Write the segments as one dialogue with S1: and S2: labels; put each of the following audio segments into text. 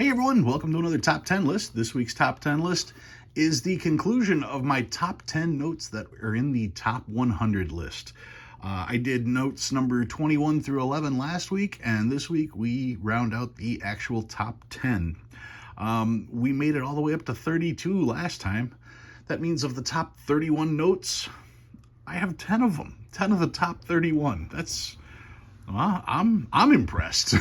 S1: Hey everyone, welcome to another top 10 list. This week's top 10 list is the conclusion of my top 10 notes that are in the top 100 list. I did notes number 21 through 11 last week, and this week we round out the actual top 10. We made it all the way up to 32 last time. That means of the top 31 notes, I have 10 of them. 10 of the top 31. That's... Well, I'm impressed,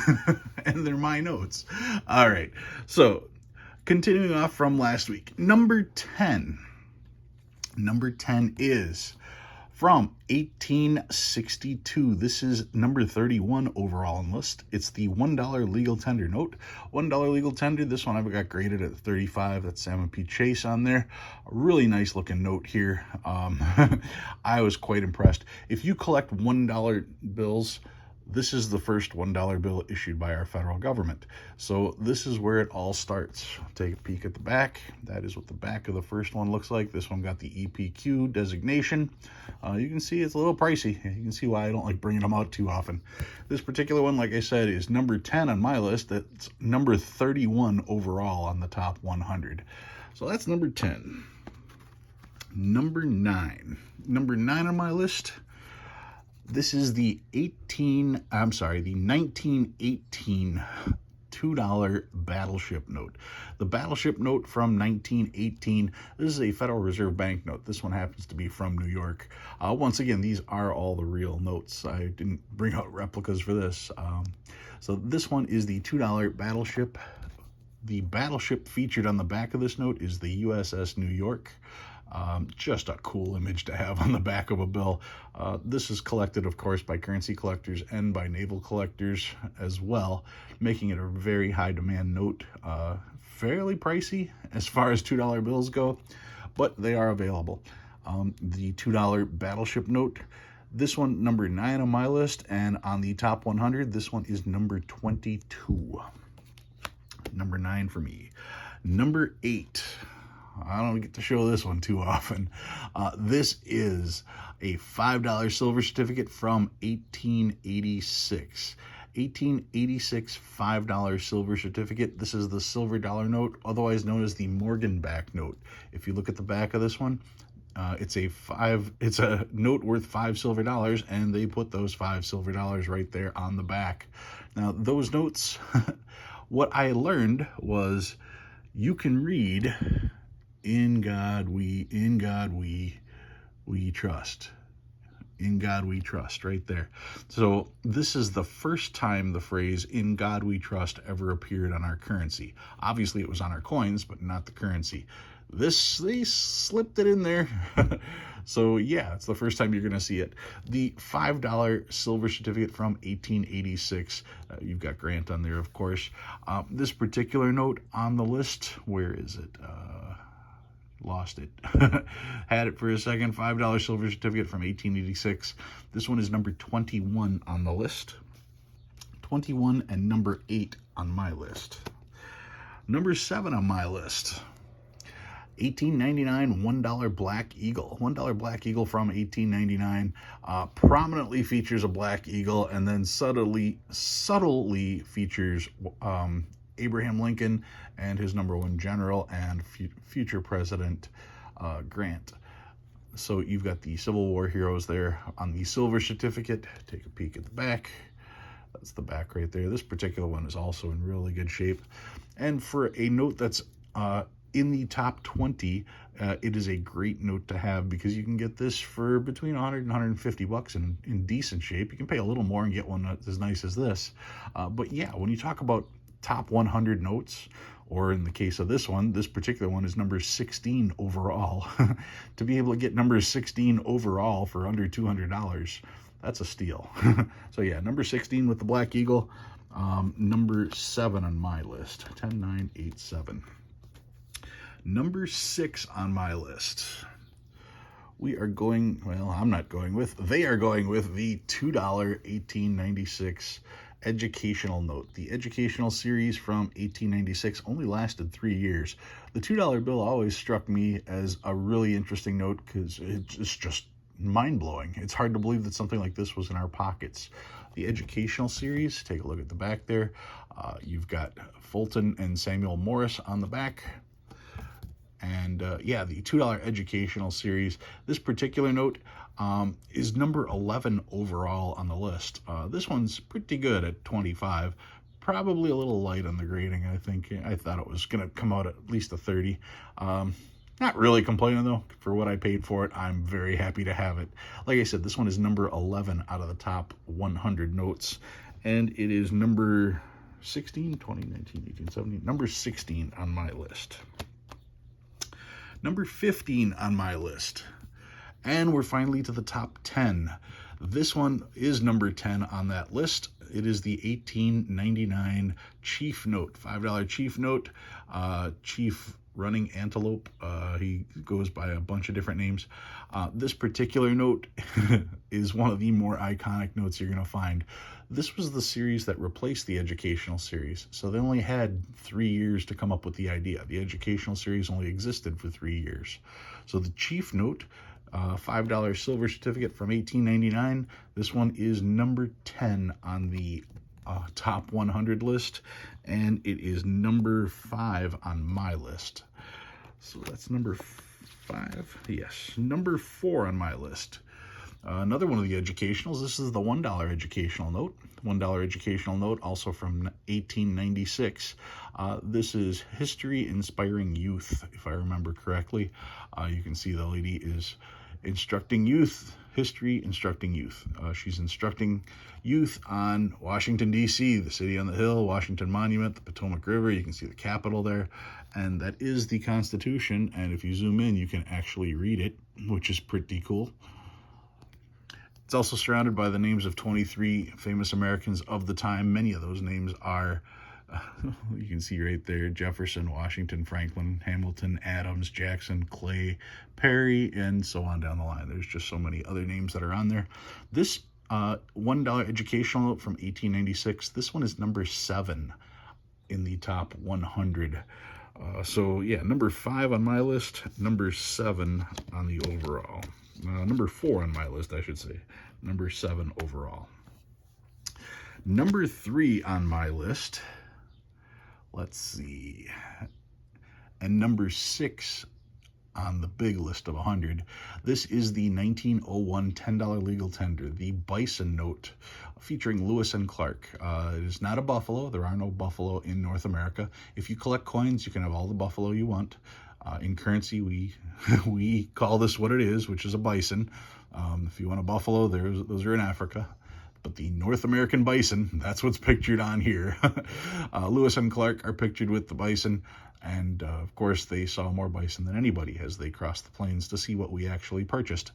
S1: and they're my notes. All right, so continuing off from last week, number 10. Number 10 is from 1862. This is number 31 overall on the list. It's the $1 legal tender note. $1 legal tender. This one I've got graded at 35. That's Salmon P. Chase on there. A really nice looking note here. I was quite impressed. If you collect $1 bills, this is the first $1 bill issued by our federal government. So this is where it all starts. Take a peek at the back. That is what the back of the first one looks like. This one got the EPQ designation. You can see it's a little pricey. You can see why I don't like bringing them out too often. This particular one, like I said, is number 10 on my list. That's number 31 overall on the top 100. So that's number 10. Number 9. Number 9 on my list. This is the 1918 $2 Battleship note. The Battleship note from 1918. This is a Federal Reserve Bank note. This one happens to be from New York. Once again, these are all the real notes. I didn't bring out replicas for this. So this one is the $2 Battleship. The battleship featured on the back of this note is the USS New York. Just a cool image to have on the back of a bill. This is collected, of course, by currency collectors and by naval collectors as well, making it a very high demand note. Fairly pricey as far as $2 bills go, but they are available. The $2 Battleship note, this one number 9 on my list, and on the top 100, this one is number 22. Number 9 for me. Number 8. I don't get to show this one too often. This is a $5 silver certificate from 1886. 1886 $5 silver certificate. This is the silver dollar note, otherwise known as the Morgenbach note. If you look at the back of this one, it's a note worth $5 silver, and they put those $5 silver right there on the back. Now, those notes, what I learned was you can read "In God we trust." In God we trust, right there. So this is the first time the phrase "In God we trust" ever appeared on our currency. Obviously it was on our coins, but not the currency. They slipped it in there. So yeah, it's the first time you're going to see it. The $5 silver certificate from 1886. You've got Grant on there, of course. This particular note on the list, where is it? Lost it. Had it for a second. $5 silver certificate from 1886. This one is number 21 on the list. 21 and number 8 on my list. Number 7 on my list. 1899 $1 Black Eagle. $1 Black Eagle from 1899 prominently features a Black Eagle, and then subtly features Abraham Lincoln and his number one general and future president Grant. So you've got the Civil War heroes there on the silver certificate. Take a peek at the back. That's the back right there. This particular one is also in really good shape. And for a note that's in the top 20, it is a great note to have, because you can get this for between 100 and 150 bucks in decent shape. You can pay a little more and get one that's as nice as this. But yeah, when you talk about top 100 notes, or in the case of this one, this particular one is number 16 overall. To be able to get number 16 overall for under $200, that's a steal. So yeah, number 16 with the Black Eagle. Number 7 on my list, 10, 9, 8, 7. Number 6 on my list. We are going, well, I'm not going with, they are going with the $2 1896 educational note. The educational series from 1896 only lasted 3 years. The $2 bill always struck me as a really interesting note because it's just mind-blowing. It's hard to believe that something like this was in our pockets. the educational series. Take a look at the back there. You've got Fulton and Samuel Morse on the back. And yeah, the $2 educational series. This particular note is number 11 overall on the list. This one's pretty good at 25. Probably a little light on the grading, I think. I thought it was going to come out at least a 30. Not really complaining, though. For what I paid for it, I'm very happy to have it. Like I said, this one is number 11 out of the top 100 notes. And it is number 16, 20, 19, 18, 17, number 16 on my list. Number 15 on my list. And we're finally to the top 10. This one is number 10 on that list. It is the 1899 Chief Note, $5 Chief Note. Chief Running Antelope. He goes by a bunch of different names. This particular note is one of the more iconic notes you're going to find. This was the series that replaced the educational series. So they only had 3 years to come up with the idea. The educational series only existed for 3 years. So the Chief Note, $5 silver certificate from 1899. This one is number 10 on the top 100 list, and it is number 5 on my list. So that's number 5. Yes, number 4 on my list. Another one of the educationals. This is the $1 educational note. $1 educational note, also from 1896. This is History Inspiring Youth, if I remember correctly. You can see the lady is instructing youth, history instructing youth. She's instructing youth on Washington, D.C., the city on the hill, Washington Monument, the Potomac River. You can see the Capitol there. And that is the Constitution. And if you zoom in, you can actually read it, which is pretty cool. It's also surrounded by the names of 23 famous Americans of the time. Many of those names are, you can see right there, Jefferson, Washington, Franklin, Hamilton, Adams, Jackson, Clay, Perry, and so on down the line. There's just so many other names that are on there. This $1 educational note from 1896, this one is number 7 in the top 100. So yeah, number 5 on my list, number 7 on the overall. Number 4 on my list, I should say. Number 7 overall. Number 3 on my list. Let's see. And number 6 on the big list of 100. This is the 1901 $10 legal tender, the Bison Note, featuring Lewis and Clark. It is not a buffalo. There are no buffalo in North America. If you collect coins, you can have all the buffalo you want. In currency, we call this what it is, which is a bison. If you want a buffalo, those are in Africa. But the North American bison, that's what's pictured on here. Lewis and Clark are pictured with the bison. And of course, they saw more bison than anybody as they crossed the plains to see what we actually purchased.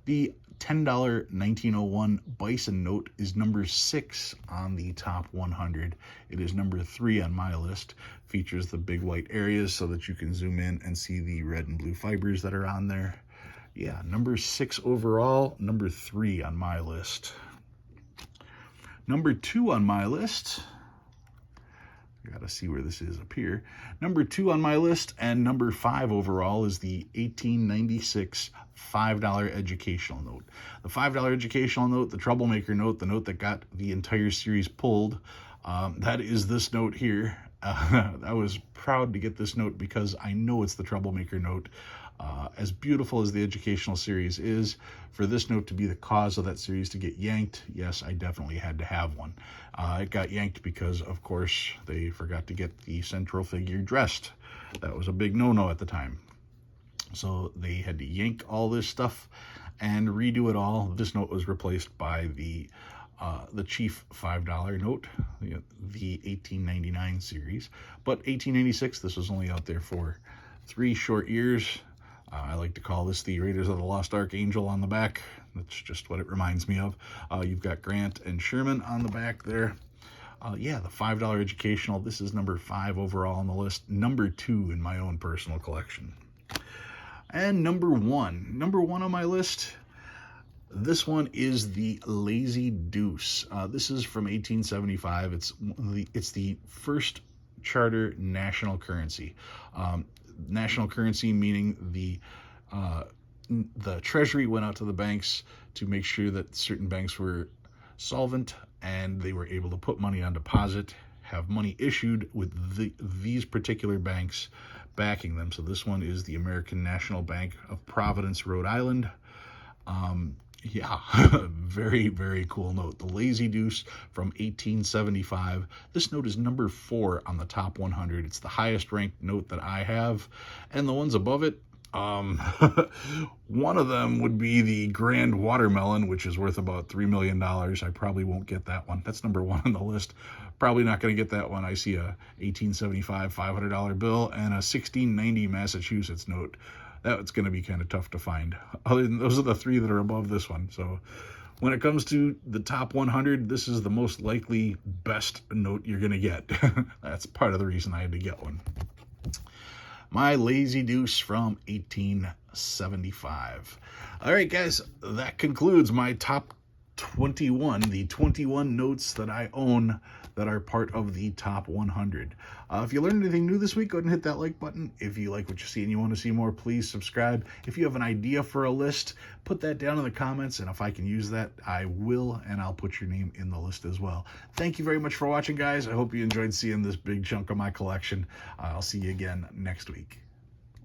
S1: The $10 1901 Bison Note is number 6 on the top 100. It is number 3 on my list. Features the big white areas so that you can zoom in and see the red and blue fibers that are on there. Yeah, number 6 overall, number 3 on my list. Number 2 on my list. Got to see where this is up here. Number 2 on my list and number 5 overall is the 1896 $5 educational note. The $5 educational note, the troublemaker note, the note that got the entire series pulled, that is this note here. I was proud to get this note because I know it's the troublemaker note. As beautiful as the educational series is, for this note to be the cause of that series to get yanked, yes, I definitely had to have one. It got yanked because, of course, they forgot to get the central figure dressed. That was a big no-no at the time. So they had to yank all this stuff and redo it all. This note was replaced by the Chief $5 note, the 1899 series. But 1896, this was only out there for 3 short years. I like to call this the Raiders of the Lost Archangel on the back. That's just what it reminds me of. You've got Grant and Sherman on the back there. Yeah, the $5 educational. This is number 5 overall on the list. Number 2 in my own personal collection. And number 1. Number 1 on my list. This one is the Lazy Deuce. This is from 1875. It's the first charter national currency. National currency meaning the Treasury went out to the banks to make sure that certain banks were solvent, and they were able to put money on deposit, have money issued with these particular banks backing them. So this one is the American National Bank of Providence, Rhode Island. Yeah, very, very cool note. The Lazy Deuce from 1875. This note is number 4 on the top 100. It's the highest ranked note that I have. And the ones above it, one of them would be the Grand Watermelon, which is worth about $3 million. I probably won't get that one. That's number 1 on the list. Probably not going to get that one. I see a 1875 $500 bill and a 1690 Massachusetts note. That's going to be kind of tough to find. Other than those are the 3 that are above this one. So when it comes to the top 100, this is the most likely best note you're going to get. That's part of the reason I had to get one. My Lazy Deuce from 1875. All right, guys, that concludes my top 21, the 21 notes that I own that are part of the top 100. If you learned anything new this week, go ahead and hit that like button. If you like what you see and you want to see more, please subscribe. If you have an idea for a list, put that down in the comments, and if I can use that, I will, and I'll put your name in the list as well. Thank you very much for watching, guys. I hope you enjoyed seeing this big chunk of my collection. I'll see you again next week.